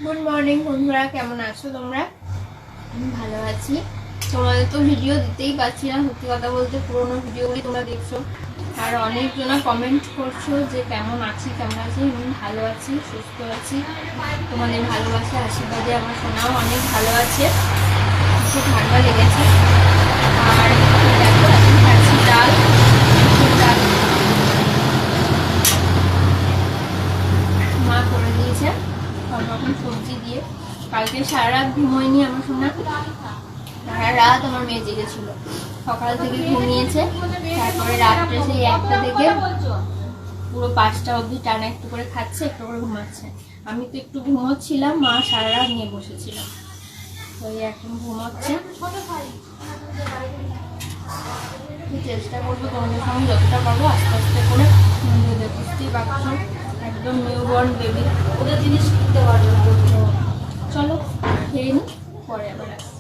Good morning বন্ধুরা, কেমন আছো তোমরা? আমি ভালো আছি। তোমাদের তো ভিডিও দিতেই পারছি না, সত্যি কথা বলতে। পুরোনো ভিডিওগুলি তোমরা দেখছো আর অনেকজনা কমেন্ট করছো যে কেমন আছি। আমি ভালো আছি, সুস্থ আছি। তোমাদের ভালোবাসা আশীর্বাদে আমার সোনাও অনেক ভালো আছে। খুব ঠান্ডা লেগেছে। আর দেখো, এখন খাচ্ছি ডাল। মা করে দিয়েছে সব রকম সবজি দিয়ে। কালকে সারা রাত ঘুমোয়নি আমার সোনা, সারা রাত আমার মেয়ে জেগেছিল। সকাল থেকে ঘুমিয়েছে, তারপরে রাত্রে সেই 1টা থেকে পুরো 5টা অবধি টানা একটু করে খাচ্ছে, একটু করে ঘুমাচ্ছে। আমি তো একটু ঘুমোচ্ছিলাম, মা সারা রাত নিয়ে বসেছিলাম। তো এখন ঘুমাচ্ছে। চেষ্টা করবো তোমাদের সঙ্গে যতটা পারবো আস্তে আস্তে করে বুঝতেই পারছো, একদম নিউ বর্ন বেবি, ওদের জিনিস কিনতে পারবো। চলো খেয়ে নি, পরে আবার আসছি।